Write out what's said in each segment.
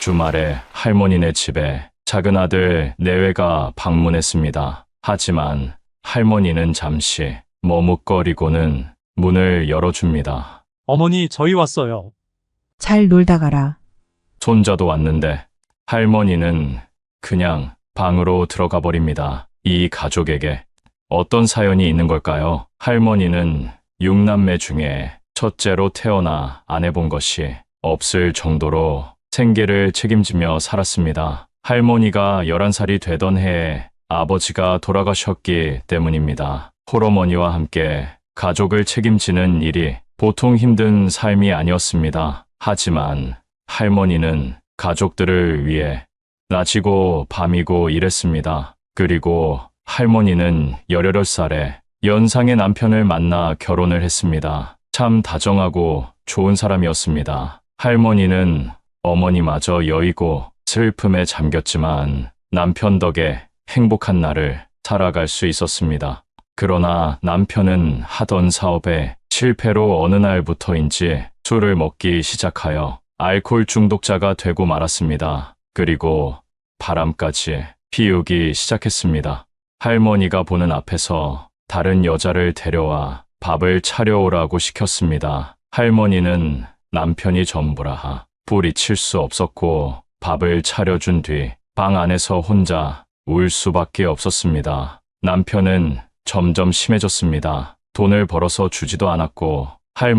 주말에 할머니네 집에 작은 아들 내외가 방문했습니다. 하지만 할머니는 잠시 머뭇거리고는 문을 열어줍니다. 어머니, 저희 왔어요. 잘 놀다 가라. 손자도 왔는데 할머니는 그냥 방으로 들어가 버립니다. 이 가족에게 어떤 사연이 있는 걸까요? 할머니는 6남매 중에 첫째로 태어나 안 해본 것이 없을 정도로 생계를 책임지며 살았습니다. 할머니가 11살이 되던 해에 아버지가 돌아가셨기 때문입니다. 홀어머니와 함께 가족을 책임지는 일이 보통 힘든 삶이 아니었습니다. 하지만 할머니는 가족들을 위해 낮이고 밤이고 일했습니다. 그리고 할머니는 18살에 연상의 남편을 만나 결혼을 했습니다. 참 다정하고 좋은 사람이었습니다. 할머니는 어머니마저 여의고 슬픔에 잠겼지만 남편 덕에 행복한 날을 살아갈 수 있었습니다. 그러나 남편은 하던 사업에 실패로 어느 날부터인지 술을 먹기 시작하여 알코올 중독자가 되고 말았습니다. 그리고 바람까지 피우기 시작했습니다. 할머니가 보는 앞에서 다른 여자를 데려와 밥을 차려오라고 시켰습니다. 할머니는 남편이 전부라 뿌리칠 수 없었고 밥을 차려준 뒤 방 안에서 혼자 울 수밖에 없었습니다. 남편은 점점 심해졌습니다. 돈을 벌어서 주지도 않았고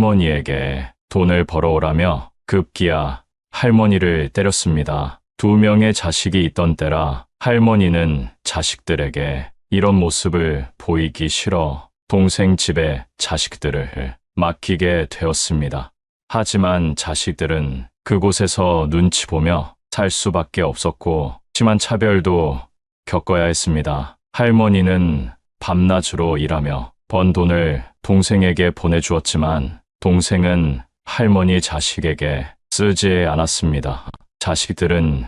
할머니에게 돈을 벌어오라며 급기야 할머니를 때렸습니다. 2명의 자식이 있던 때라 할머니는 자식들에게 이런 모습을 보이기 싫어 동생 집에 자식들을 맡기게 되었습니다. 하지만 자식들은 그곳에서 눈치 보며 살 수밖에 없었고 심한 차별도 겪어야 했습니다. 할머니는 밤낮으로 일하며 번 돈을 동생에게 보내주었지만 동생은 할머니 자식에게 쓰지 않았습니다. 자식들은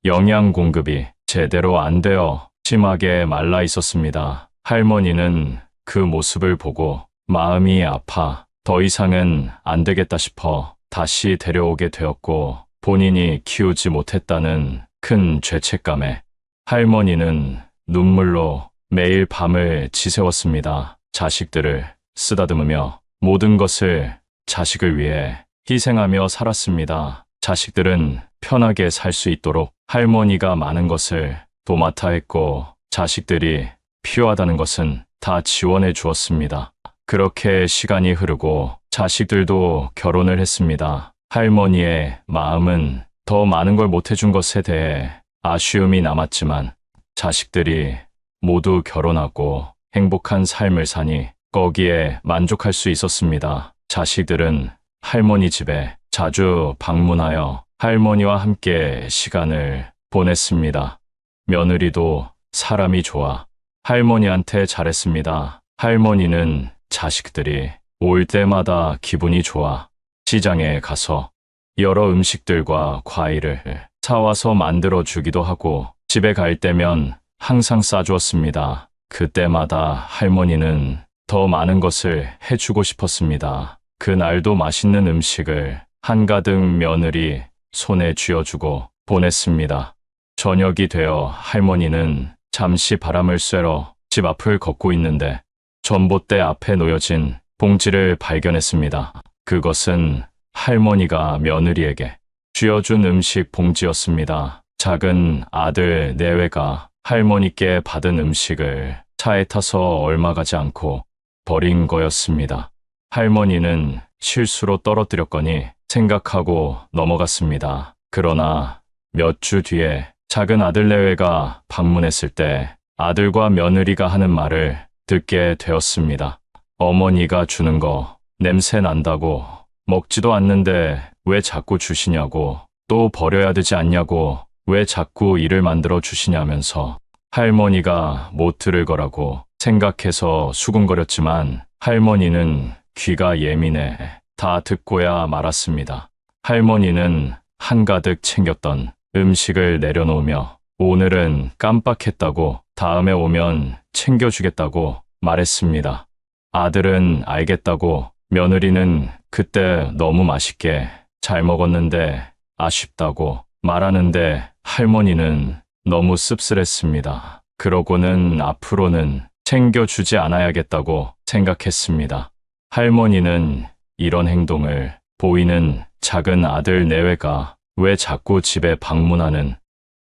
영양 공급이 제대로 안 되어 심하게 말라 있었습니다. 할머니는 그 모습을 보고 마음이 아파 더 이상은 안 되겠다 싶어 다시 데려오게 되었고 본인이 키우지 못했다는 큰 죄책감에 할머니는 눈물로 매일 밤을 지새웠습니다. 자식들을 쓰다듬으며 모든 것을 자식을 위해 희생하며 살았습니다. 자식들은 편하게 살 수 있도록 할머니가 많은 것을 도맡아 했고 자식들이 필요하다는 것은 다 지원해 주었습니다. 그렇게 시간이 흐르고 자식들도 결혼을 했습니다. 할머니의 마음은 더 많은 걸 못해준 것에 대해 아쉬움이 남았지만 자식들이 모두 결혼하고 행복한 삶을 사니 거기에 만족할 수 있었습니다. 자식들은 할머니 집에 자주 방문하여 할머니와 함께 시간을 보냈습니다. 며느리도 사람이 좋아 할머니한테 잘했습니다. 할머니는 자식들이 올 때마다 기분이 좋아 시장에 가서 여러 음식들과 과일을 사와서 만들어 주기도 하고 집에 갈 때면 항상 싸주었습니다. 그때마다 할머니는 더 많은 것을 해주고 싶었습니다. 그날도 맛있는 음식을 한가득 며느리 손에 쥐어주고 보냈습니다. 저녁이 되어 할머니는 잠시 바람을 쐬러 집 앞을 걷고 있는데 전봇대 앞에 놓여진 봉지를 발견했습니다. 그것은 할머니가 며느리에게 쥐어준 음식 봉지였습니다. 작은 아들 내외가 할머니께 받은 음식을 차에 타서 얼마 가지 않고 버린 거였습니다. 할머니는 실수로 떨어뜨렸거니 생각하고 넘어갔습니다. 그러나 몇 주 뒤에 작은 아들 내외가 방문했을 때 아들과 며느리가 하는 말을 듣게 되었습니다. 어머니가 주는 거 냄새 난다고 먹지도 않는데 왜 자꾸 주시냐고 또 버려야 되지 않냐고 왜 자꾸 일을 만들어 주시냐면서 할머니가 못 들을 거라고 생각해서 수군거렸지만 할머니는 귀가 예민해 다 듣고야 말았습니다. 할머니는 한가득 챙겼던 음식을 내려놓으며 오늘은 깜빡했다고 다음에 오면 챙겨주겠다고 말했습니다. 아들은 알겠다고 며느리는 그때 너무 맛있게 잘 먹었는데 아쉽다고 말하는데 할머니는 너무 씁쓸했습니다. 그러고는 앞으로는 챙겨주지 않아야겠다고 생각했습니다. 할머니는 이런 행동을 보이는 작은 아들 내외가 왜 자꾸 집에 방문하는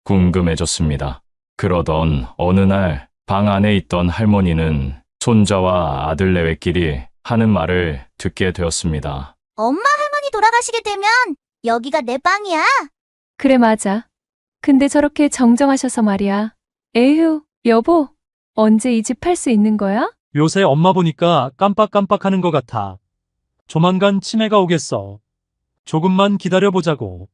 궁금해졌습니다. 그러던 어느 날 방 안에 있던 할머니는 손자와 아들 내외끼리 하는 말을 듣게 되었습니다. 엄마 할머니 돌아가시게 되면 여기가 내 방이야. 그래, 맞아. 근데 저렇게 정정하셔서 말이야. 에휴, 여보, 언제 이 집 팔 수 있는 거야? 요새 엄마 보니까 깜빡깜빡하는 것 같아. 조만간 치매가 오겠어. 조금만 기다려보자고.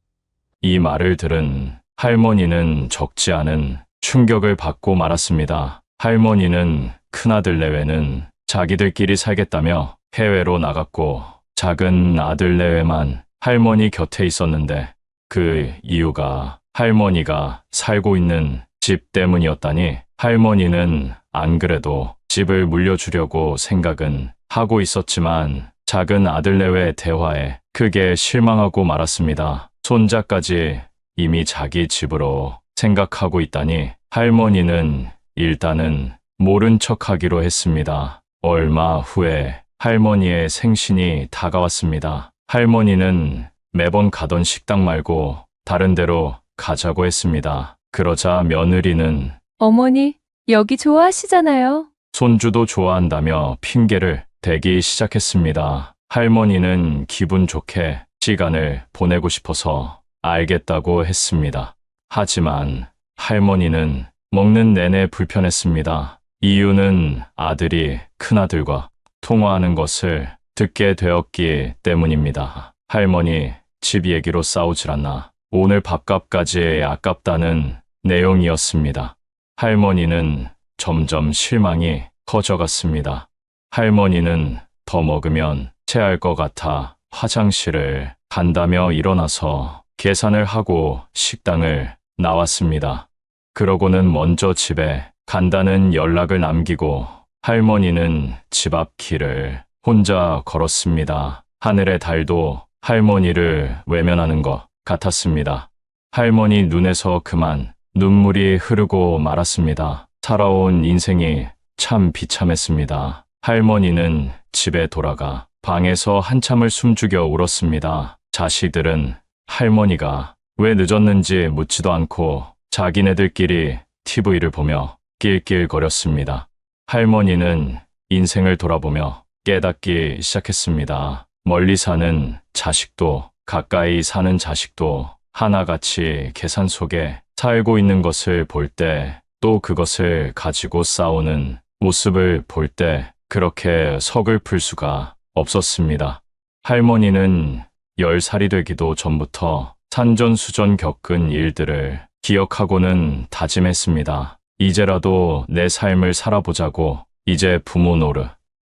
이 말을 들은 할머니는 적지 않은 충격을 받고 말았습니다. 할머니는 큰아들 내외는 자기들끼리 살겠다며 해외로 나갔고 작은 아들 내외만 할머니 곁에 있었는데 그 이유가 할머니가 살고 있는 집 때문이었다니 할머니는 안 그래도 집을 물려주려고 생각은 하고 있었지만 작은 아들 내외 대화에 크게 실망하고 말았습니다. 손자까지 이미 자기 집으로 생각하고 있다니 할머니는 일단은 모른 척하기로 했습니다. 얼마 후에 할머니의 생신이 다가왔습니다. 할머니는 매번 가던 식당 말고 다른 데로 가자고 했습니다. 그러자 며느리는 어머니, 여기 좋아하시잖아요. 손주도 좋아한다며 핑계를 대기 시작했습니다. 할머니는 기분 좋게 시간을 보내고 싶어서 알겠다고 했습니다. 하지만 할머니는 먹는 내내 불편했습니다. 이유는 아들이 큰아들과 통화하는 것을 듣게 되었기 때문입니다. 할머니, 집 얘기로 싸우질 않나. 오늘 밥값까지 아깝다는 내용이었습니다. 할머니는 점점 실망이 커져갔습니다. 할머니는 더 먹으면 체할 것 같아 화장실을 간다며 일어나서 계산을 하고 식당을 나왔습니다. 그러고는 먼저 집에 간다는 연락을 남기고 할머니는 집 앞 길을 혼자 걸었습니다. 하늘의 달도 할머니를 외면하는 것 같았습니다. 할머니 눈에서 그만 눈물이 흐르고 말았습니다. 살아온 인생이 참 비참했습니다. 할머니는 집에 돌아가 방에서 한참을 숨죽여 울었습니다. 자식들은 할머니가 왜 늦었는지 묻지도 않고 자기네들끼리 TV를 보며 낄낄거렸습니다. 할머니는 인생을 돌아보며 깨닫기 시작했습니다. 멀리 사는 자식도 가까이 사는 자식도 하나같이 계산 속에 살고 있는 것을 볼 때 또 그것을 가지고 싸우는 모습을 볼 때 그렇게 서글플 수가 없었습니다. 할머니는 10살이 되기도 전부터 산전수전 겪은 일들을 기억하고는 다짐했습니다. 이제라도 내 삶을 살아보자고, 이제 부모 노릇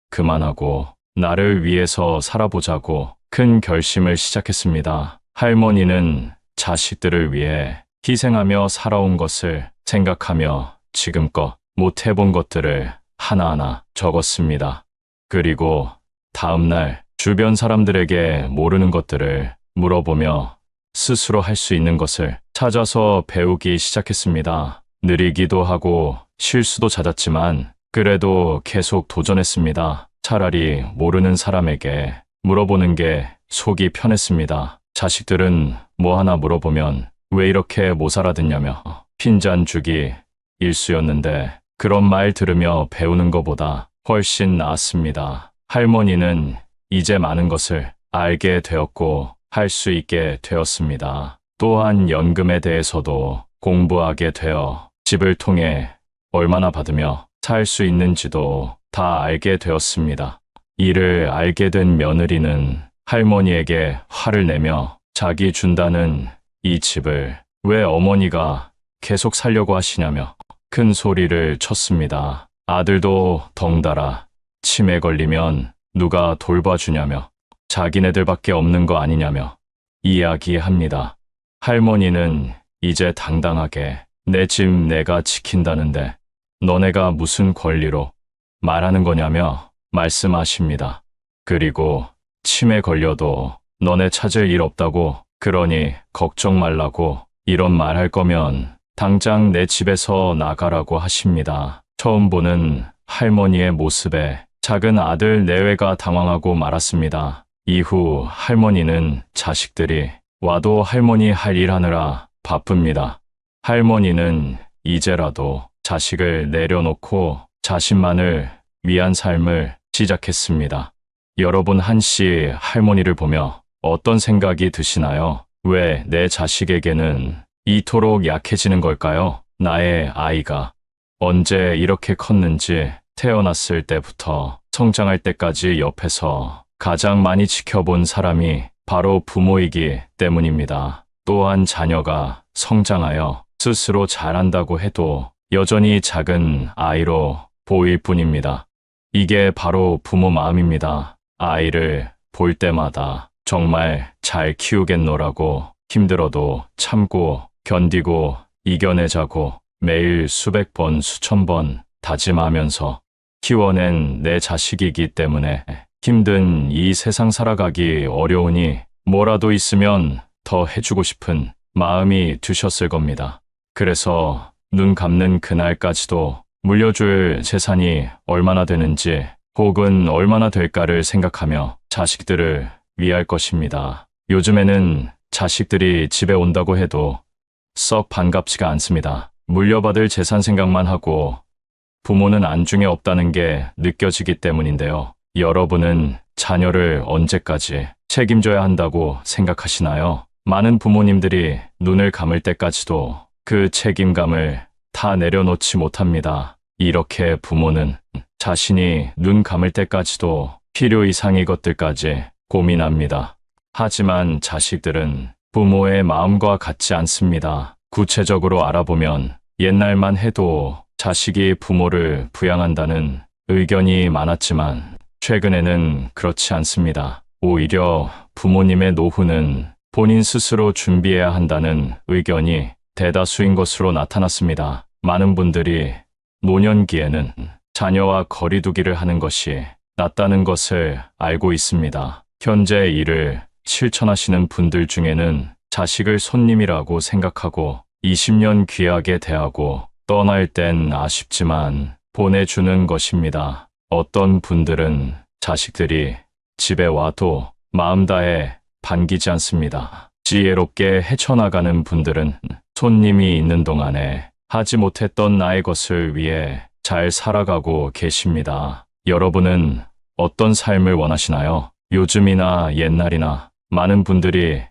그만하고 나를 위해서 살아보자고 큰 결심을 시작했습니다. 할머니는 자식들을 위해 희생하며 살아온 것을 생각하며 지금껏 못 해본 것들을 하나하나 적었습니다. 그리고 다음 날 주변 사람들에게 모르는 것들을 물어보며 스스로 할 수 있는 것을 찾아서 배우기 시작했습니다. 느리기도 하고 실수도 잦았지만 그래도 계속 도전했습니다. 차라리 모르는 사람에게 물어보는 게 속이 편했습니다. 자식들은 뭐 하나 물어보면 왜 이렇게 못 알아듣냐며 핀잔 주기 일쑤였는데 그런 말 들으며 배우는 것보다 훨씬 나았습니다. 할머니는 이제 많은 것을 알게 되었고 할 수 있게 되었습니다. 또한 연금에 대해서도 공부하게 되어 집을 통해 얼마나 받으며 살 수 있는지도 다 알게 되었습니다. 이를 알게 된 며느리는 할머니에게 화를 내며 자기 준다는 이 집을 왜 어머니가 계속 살려고 하시냐며 큰 소리를 쳤습니다. 아들도 덩달아 치매 걸리면 누가 돌봐주냐며 자기네들밖에 없는 거 아니냐며 이야기합니다. 할머니는 이제 당당하게 내 집 내가 지킨다는데 너네가 무슨 권리로 말하는 거냐며 말씀하십니다. 그리고 치매 걸려도 너네 찾을 일 없다고, 그러니 걱정 말라고 이런 말 할 거면 당장 내 집에서 나가라고 하십니다. 처음 보는 할머니의 모습에 작은 아들 내외가 당황하고 말았습니다. 이후 할머니는 자식들이 와도 할머니 할 일 하느라 바쁩니다. 할머니는 이제라도 자식을 내려놓고 자신만을 위한 삶을 시작했습니다. 여러분 한씨 할머니를 보며 어떤 생각이 드시나요? 왜 내 자식에게는 이토록 약해지는 걸까요? 나의 아이가 언제 이렇게 컸는지 태어났을 때부터 성장할 때까지 옆에서 가장 많이 지켜본 사람이 바로 부모이기 때문입니다. 또한 자녀가 성장하여 스스로 잘한다고 해도 여전히 작은 아이로 보일 뿐입니다. 이게 바로 부모 마음입니다. 아이를 볼 때마다 정말 잘 키우겠노라고 힘들어도 참고 견디고 이겨내자고 매일 수백 번, 수천 번 다짐하면서 키워낸 내 자식이기 때문에 힘든 이 세상 살아가기 어려우니 뭐라도 있으면 더 해주고 싶은 마음이 드셨을 겁니다. 그래서 눈 감는 그날까지도 물려줄 재산이 얼마나 되는지 혹은 얼마나 될까를 생각하며 자식들을 위할 것입니다. 요즘에는 자식들이 집에 온다고 해도 썩 반갑지가 않습니다. 물려받을 재산 생각만 하고 부모는 안중에 없다는 게 느껴지기 때문인데요. 여러분은 자녀를 언제까지 책임져야 한다고 생각하시나요? 많은 부모님들이 눈을 감을 때까지도 그 책임감을 다 내려놓지 못합니다. 이렇게 부모는 자신이 눈 감을 때까지도 필요 이상의 것들까지 고민합니다. 하지만 자식들은 부모의 마음과 같지 않습니다. 구체적으로 알아보면 옛날만 해도 자식이 부모를 부양한다는 의견이 많았지만 최근에는 그렇지 않습니다. 오히려 부모님의 노후는 본인 스스로 준비해야 한다는 의견이 대다수인 것으로 나타났습니다. 많은 분들이 노년기에는 자녀와 거리두기를 하는 것이 낫다는 것을 알고 있습니다. 현재 이를 실천하시는 분들 중에는 자식을 손님이라고 생각하고 20년 귀하게 대하고 떠날 땐 아쉽지만 보내주는 것입니다. 어떤 분들은 자식들이 집에 와도 마음 다해 반기지 않습니다. 지혜롭게 헤쳐나가는 분들은 손님이 있는 동안에 하지 못했던 나의 것을 위해 잘 살아가고 계십니다. 여러분은 어떤 삶을 원하시나요? 요즘이나 옛날이나 많은 분들이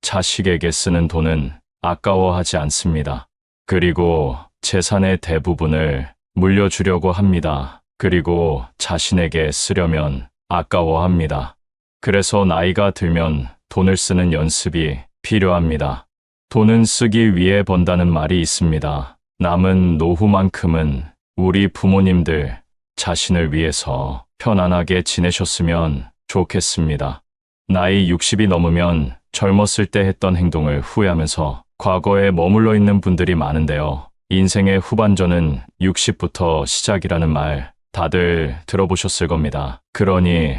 자식에게 쓰는 돈은 아까워하지 않습니다. 그리고 재산의 대부분을 물려주려고 합니다. 그리고 자신에게 쓰려면 아까워합니다. 그래서 나이가 들면 돈을 쓰는 연습이 필요합니다. 돈은 쓰기 위해 번다는 말이 있습니다. 남은 노후만큼은 우리 부모님들 자신을 위해서 편안하게 지내셨으면 좋겠습니다. 나이 60이 넘으면 젊었을 때 했던 행동을 후회하면서 과거에 머물러 있는 분들이 많은데요. 인생의 후반전은 60부터 시작이라는 말 다들 들어보셨을 겁니다. 그러니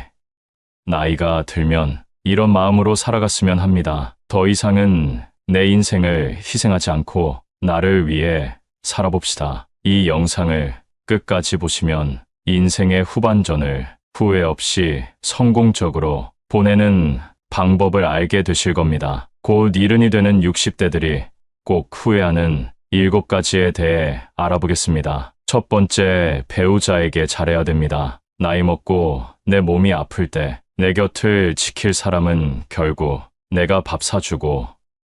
나이가 들면 이런 마음으로 살아갔으면 합니다. 더 이상은 내 인생을 희생하지 않고 나를 위해 살아봅시다. 이 영상을 끝까지 보시면 인생의 후반전을 후회 없이 성공적으로 보내는 방법을 알게 되실 겁니다. 곧 이른이 되는 60대들이 꼭 후회하는 7가지에 대해 알아보겠습니다. 첫 번째, 배우자에게 잘해야 됩니다. 나이 먹고 내 몸이 아플 때 내 곁을 지킬 사람은 결국 내가 밥 사주고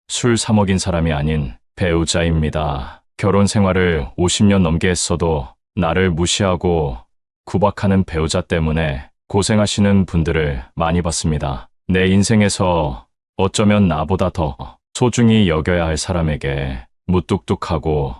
술 사 먹인 사람이 아닌 배우자입니다. 결혼 생활을 50년 넘게 했어도 나를 무시하고 구박하는 배우자 때문에 고생하시는 분들을 많이 봤습니다. 내 인생에서 어쩌면 나보다 더 소중히 여겨야 할 사람에게 무뚝뚝하고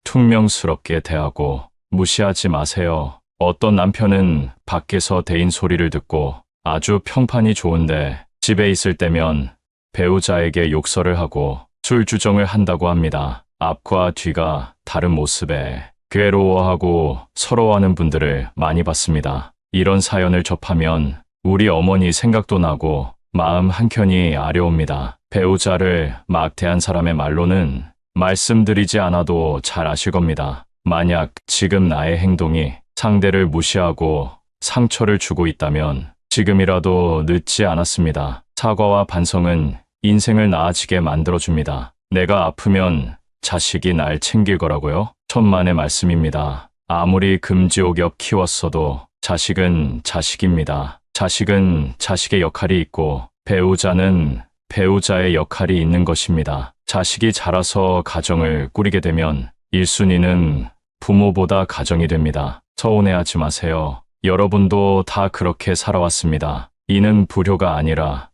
퉁명스럽게 대하고 무시하지 마세요. 어떤 남편은 밖에서 대인 소리를 듣고 아주 평판이 좋은데 집에 있을 때면 배우자에게 욕설을 하고 술 주정을 한다고 합니다. 앞과 뒤가 다른 모습에 괴로워하고 서러워하는 분들을 많이 봤습니다. 이런 사연을 접하면 우리 어머니 생각도 나고 마음 한켠이 아려옵니다. 배우자를 막 대한 사람의 말로는 말씀드리지 않아도 잘 아실 겁니다. 만약 지금 나의 행동이 상대를 무시하고 상처를 주고 있다면 지금이라도 늦지 않았습니다. 사과와 반성은 인생을 나아지게 만들어줍니다. 내가 아프면 자식이 날 챙길 거라고요? 천만의 말씀입니다. 아무리 금지옥엽 키웠어도 자식은 자식입니다. 자식은 자식의 역할이 있고 배우자는 배우자의 역할이 있는 것입니다. 자식이 자라서 가정을 꾸리게 되면 1순위는 부모보다 가정이 됩니다. 서운해하지 마세요. 여러분도 다 그렇게 살아왔습니다. 이는 불효가 아니라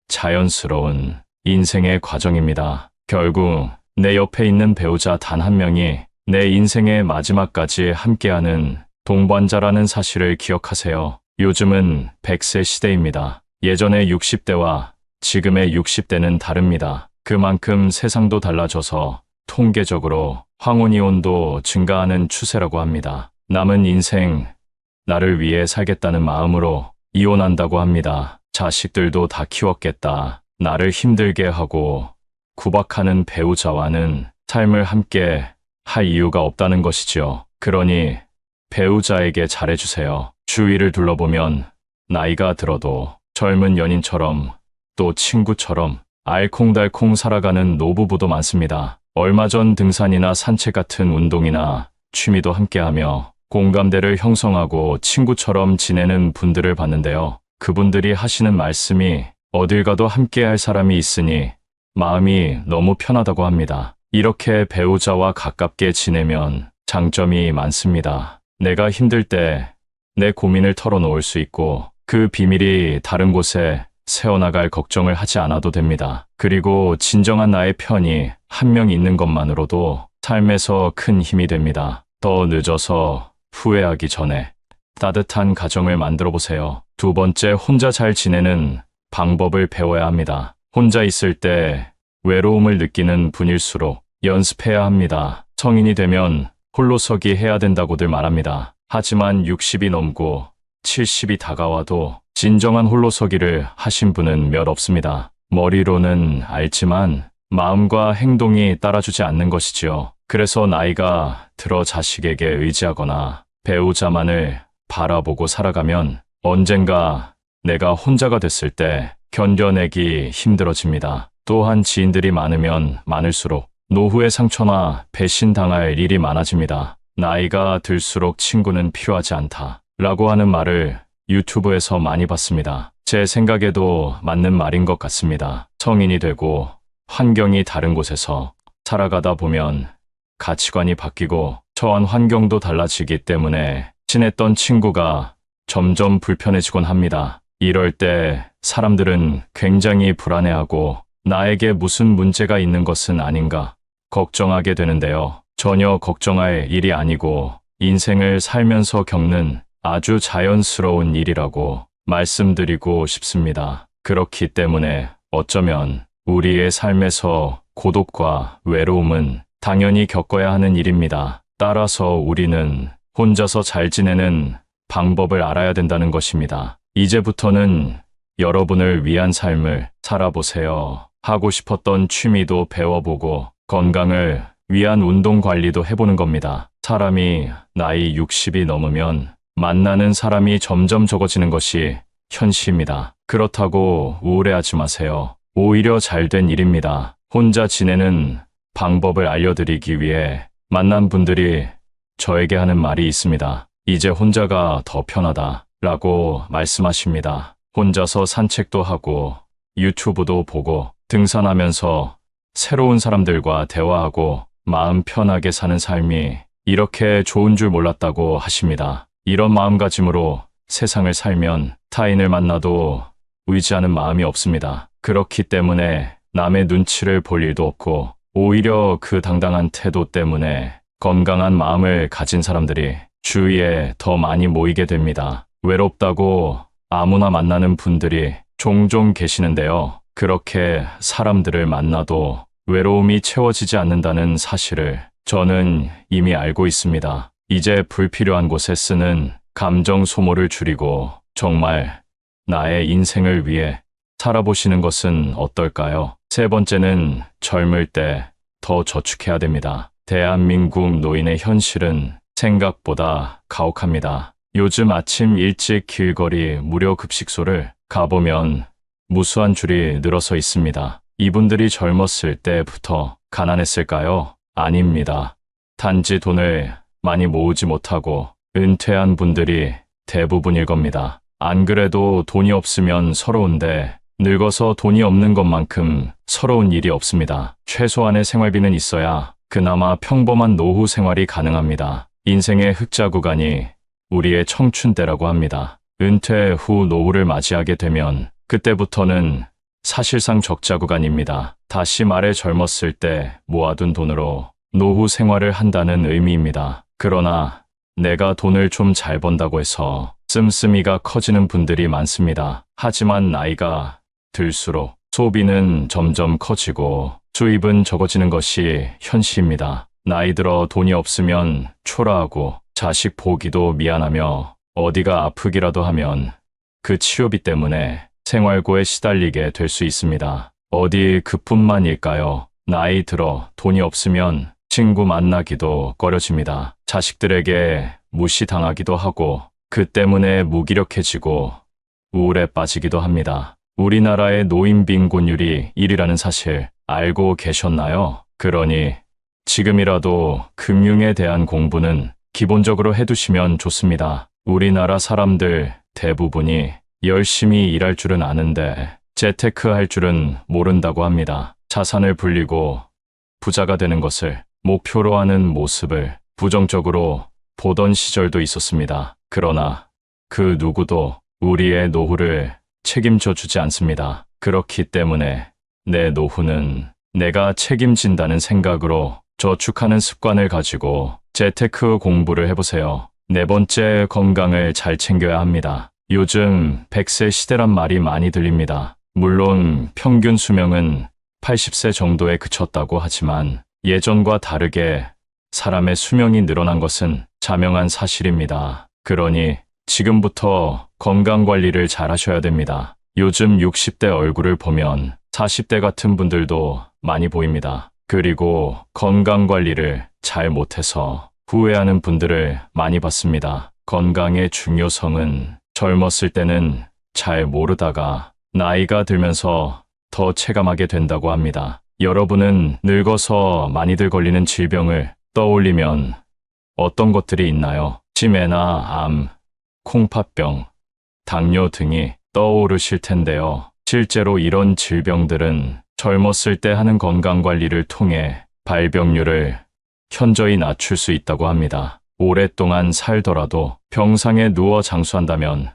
자연스러운 인생의 과정입니다. 결국 내 옆에 있는 배우자 단 한 명이 내 인생의 마지막까지 함께하는 동반자라는 사실을 기억하세요. 요즘은 100세 시대입니다. 예전의 60대와 지금의 60대는 다릅니다. 그만큼 세상도 달라져서 통계적으로 황혼이혼도 증가하는 추세라고 합니다. 남은 인생 나를 위해 살겠다는 마음으로 이혼한다고 합니다. 자식들도 다 키웠겠다. 나를 힘들게 하고 구박하는 배우자와는 삶을 함께 할 이유가 없다는 것이지요. 그러니 배우자에게 잘해주세요. 주위를 둘러보면 나이가 들어도 젊은 연인처럼 또 친구처럼 알콩달콩 살아가는 노부부도 많습니다. 얼마 전 등산이나 산책 같은 운동이나 취미도 함께하며 공감대를 형성하고 친구처럼 지내는 분들을 봤는데요. 그분들이 하시는 말씀이 어딜 가도 함께할 사람이 있으니 마음이 너무 편하다고 합니다. 이렇게 배우자와 가깝게 지내면 장점이 많습니다. 내가 힘들 때 내 고민을 털어놓을 수 있고 그 비밀이 다른 곳에 새어나갈 걱정을 하지 않아도 됩니다. 그리고 진정한 나의 편이 한 명 있는 것만으로도 삶에서 큰 힘이 됩니다. 더 늦어서 후회하기 전에 따뜻한 가정을 만들어 보세요. 두 번째, 혼자 잘 지내는 방법을 배워야 합니다. 혼자 있을 때 외로움을 느끼는 분일수록 연습해야 합니다. 성인이 되면 홀로서기 해야 된다고들 말합니다. 하지만 60이 넘고 70이 다가와도 진정한 홀로서기를 하신 분은 몇 없습니다. 머리로는 알지만 마음과 행동이 따라주지 않는 것이지요. 그래서 나이가 들어 자식에게 의지하거나 배우자만을 바라보고 살아가면 언젠가 내가 혼자가 됐을 때 견뎌내기 힘들어집니다. 또한 지인들이 많으면 많을수록 노후의 상처나 배신당할 일이 많아집니다. 나이가 들수록 친구는 필요하지 않다 라고 하는 말을 유튜브에서 많이 봤습니다. 제 생각에도 맞는 말인 것 같습니다. 성인이 되고 환경이 다른 곳에서 살아가다 보면 가치관이 바뀌고 처한 환경도 달라지기 때문에 친했던 친구가 점점 불편해지곤 합니다. 이럴 때 사람들은 굉장히 불안해하고 나에게 무슨 문제가 있는 것은 아닌가 걱정하게 되는데요. 전혀 걱정할 일이 아니고 인생을 살면서 겪는 아주 자연스러운 일이라고 말씀드리고 싶습니다. 그렇기 때문에 어쩌면 우리의 삶에서 고독과 외로움은 당연히 겪어야 하는 일입니다. 따라서 우리는 혼자서 잘 지내는 방법을 알아야 된다는 것입니다. 이제부터는 여러분을 위한 삶을 살아보세요. 하고 싶었던 취미도 배워보고 건강을 위한 운동 관리도 해보는 겁니다. 사람이 나이 60이 넘으면 만나는 사람이 점점 적어지는 것이 현실입니다. 그렇다고 우울해하지 마세요. 오히려 잘된 일입니다. 혼자 지내는 방법을 알려드리기 위해 만난 분들이 저에게 하는 말이 있습니다. 이제 혼자가 더 편하다 라고 말씀하십니다. 혼자서 산책도 하고 유튜브도 보고 등산하면서 새로운 사람들과 대화하고 마음 편하게 사는 삶이 이렇게 좋은 줄 몰랐다고 하십니다. 이런 마음가짐으로 세상을 살면 타인을 만나도 의지하는 마음이 없습니다. 그렇기 때문에 남의 눈치를 볼 일도 없고 오히려 그 당당한 태도 때문에 건강한 마음을 가진 사람들이 주위에 더 많이 모이게 됩니다. 외롭다고 아무나 만나는 분들이 종종 계시는데요. 그렇게 사람들을 만나도 외로움이 채워지지 않는다는 사실을 저는 이미 알고 있습니다. 이제 불필요한 곳에 쓰는 감정 소모를 줄이고 정말 나의 인생을 위해 살아보시는 것은 어떨까요? 세 번째는 젊을 때 더 저축해야 됩니다. 대한민국 노인의 현실은 생각보다 가혹합니다. 요즘 아침 일찍 길거리 무료 급식소를 가보면 무수한 줄이 늘어서 있습니다. 이분들이 젊었을 때부터 가난했을까요? 아닙니다. 단지 돈을 많이 모으지 못하고 은퇴한 분들이 대부분일 겁니다. 안 그래도 돈이 없으면 서러운데 늙어서 돈이 없는 것만큼 서러운 일이 없습니다. 최소한의 생활비는 있어야 그나마 평범한 노후 생활이 가능합니다. 인생의 흑자 구간이 우리의 청춘 때라고 합니다. 은퇴 후 노후를 맞이하게 되면 그때부터는 사실상 적자 구간입니다. 다시 말해 젊었을 때 모아둔 돈으로 노후 생활을 한다는 의미입니다. 그러나 내가 돈을 좀 잘 번다고 해서 씀씀이가 커지는 분들이 많습니다. 하지만 나이가 들수록 소비는 점점 커지고 수입은 적어지는 것이 현실입니다. 나이 들어 돈이 없으면 초라하고 자식 보기도 미안하며 어디가 아프기라도 하면 그 치료비 때문에 생활고에 시달리게 될 수 있습니다. 어디 그뿐만일까요? 나이 들어 돈이 없으면 친구 만나기도 꺼려집니다. 자식들에게 무시당하기도 하고 그 때문에 무기력해지고 우울에 빠지기도 합니다. 우리나라의 노인 빈곤율이 1위라는 사실 알고 계셨나요? 그러니 지금이라도 금융에 대한 공부는 기본적으로 해두시면 좋습니다. 우리나라 사람들 대부분이 열심히 일할 줄은 아는데 재테크할 줄은 모른다고 합니다. 자산을 불리고 부자가 되는 것을 목표로 하는 모습을 부정적으로 보던 시절도 있었습니다. 그러나 그 누구도 우리의 노후를 책임져 주지 않습니다. 그렇기 때문에 내 노후는 내가 책임진다는 생각으로 저축하는 습관을 가지고 재테크 공부를 해보세요. 네 번째, 건강을 잘 챙겨야 합니다. 요즘 100세 시대란 말이 많이 들립니다. 물론 평균 수명은 80세 정도에 그쳤다고 하지만 예전과 다르게 사람의 수명이 늘어난 것은 자명한 사실입니다. 그러니 지금부터 건강관리를 잘 하셔야 됩니다. 요즘 60대 얼굴을 보면 40대 같은 분들도 많이 보입니다. 그리고 건강관리를 잘 못해서 후회하는 분들을 많이 봤습니다. 건강의 중요성은 젊었을 때는 잘 모르다가 나이가 들면서 더 체감하게 된다고 합니다. 여러분은 늙어서 많이들 걸리는 질병을 떠올리면 어떤 것들이 있나요? 치매나 암, 콩팥병, 당뇨 등이 떠오르실 텐데요. 실제로 이런 질병들은 젊었을 때 하는 건강관리를 통해 발병률을 현저히 낮출 수 있다고 합니다. 오랫동안 살더라도 병상에 누워 장수한다면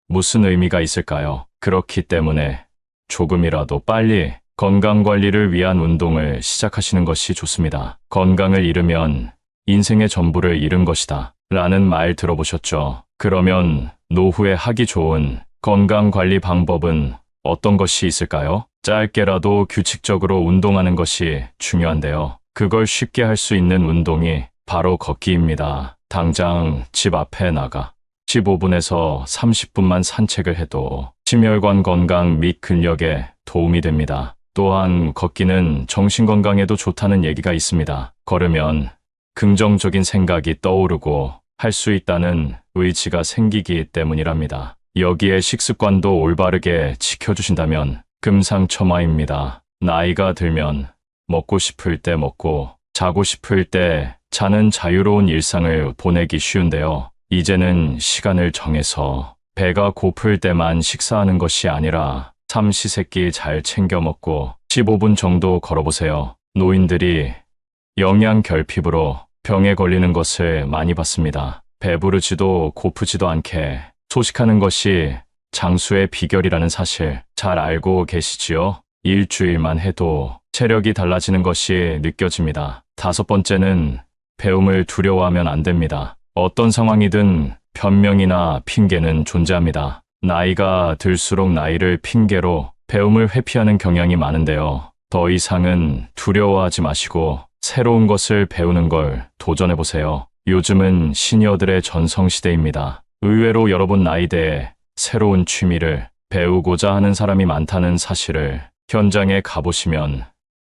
무슨 의미가 있을까요? 그렇기 때문에 조금이라도 빨리 건강관리를 위한 운동을 시작하시는 것이 좋습니다. 건강을 잃으면 인생의 전부를 잃은 것이다 라는 말 들어보셨죠? 그러면 노후에 하기 좋은 건강관리 방법은 어떤 것이 있을까요? 짧게라도 규칙적으로 운동하는 것이 중요한데요. 그걸 쉽게 할 수 있는 운동이 바로 걷기입니다. 당장 집 앞에 나가 15분에서 30분만 산책을 해도 심혈관 건강 및 근력에 도움이 됩니다. 또한 걷기는 정신건강에도 좋다는 얘기가 있습니다. 걸으면 긍정적인 생각이 떠오르고 할 수 있다는 의지가 생기기 때문이랍니다. 여기에 식습관도 올바르게 지켜주신다면 금상첨화입니다. 나이가 들면 먹고 싶을 때 먹고 자고 싶을 때 자는 자유로운 일상을 보내기 쉬운데요. 이제는 시간을 정해서 배가 고플 때만 식사하는 것이 아니라 삼시세끼 잘 챙겨 먹고 15분 정도 걸어보세요. 노인들이 영양 결핍으로 병에 걸리는 것을 많이 봤습니다. 배부르지도 고프지도 않게 소식하는 것이 장수의 비결이라는 사실 잘 알고 계시지요? 일주일만 해도 체력이 달라지는 것이 느껴집니다. 다섯 번째는 배움을 두려워하면 안 됩니다. 어떤 상황이든 변명이나 핑계는 존재합니다. 나이가 들수록 나이를 핑계로 배움을 회피하는 경향이 많은데요. 더 이상은 두려워하지 마시고 새로운 것을 배우는 걸 도전해보세요. 요즘은 시니어들의 전성시대입니다. 의외로 여러분 나이대에 새로운 취미를 배우고자 하는 사람이 많다는 사실을 현장에 가보시면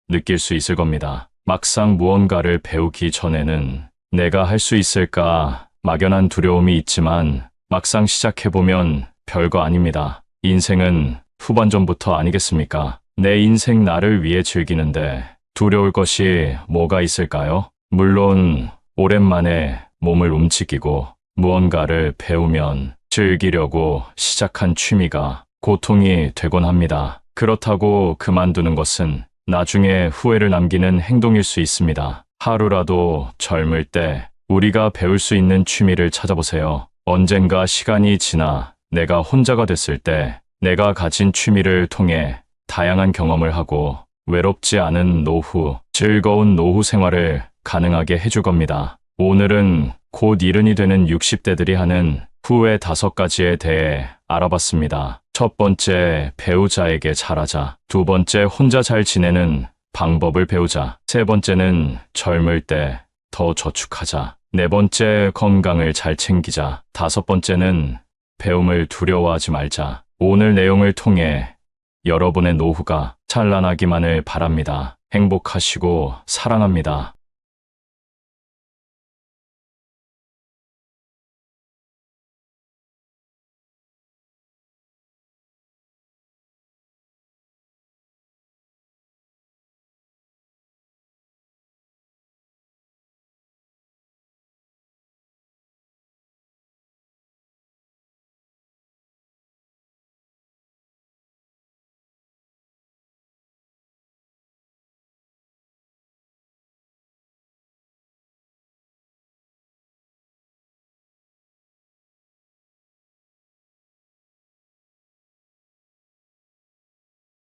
느낄 수 있을 겁니다. 막상 무언가를 배우기 전에는 내가 할 수 있을까 막연한 두려움이 있지만 막상 시작해보면 별거 아닙니다. 인생은 후반전부터 아니겠습니까? 내 인생 나를 위해 즐기는데 두려울 것이 뭐가 있을까요? 물론 오랜만에 몸을 움직이고 무언가를 배우면 즐기려고 시작한 취미가 고통이 되곤 합니다. 그렇다고 그만두는 것은 나중에 후회를 남기는 행동일 수 있습니다. 하루라도 젊을 때 우리가 배울 수 있는 취미를 찾아보세요. 언젠가 시간이 지나 내가 혼자가 됐을 때 내가 가진 취미를 통해 다양한 경험을 하고 외롭지 않은 노후, 즐거운 노후 생활을 가능하게 해줄 겁니다. 오늘은 곧 이른이 되는 60대들이 하는 후회 5가지에 대해 알아봤습니다. 첫 번째, 배우자에게 잘하자. 두 번째, 혼자 잘 지내는 방법을 배우자. 세 번째는 젊을 때 더 저축하자. 네 번째, 건강을 잘 챙기자. 다섯 번째는 배움을 두려워하지 말자. 오늘 내용을 통해 여러분의 노후가 찬란하기만을 바랍니다. 행복하시고 사랑합니다.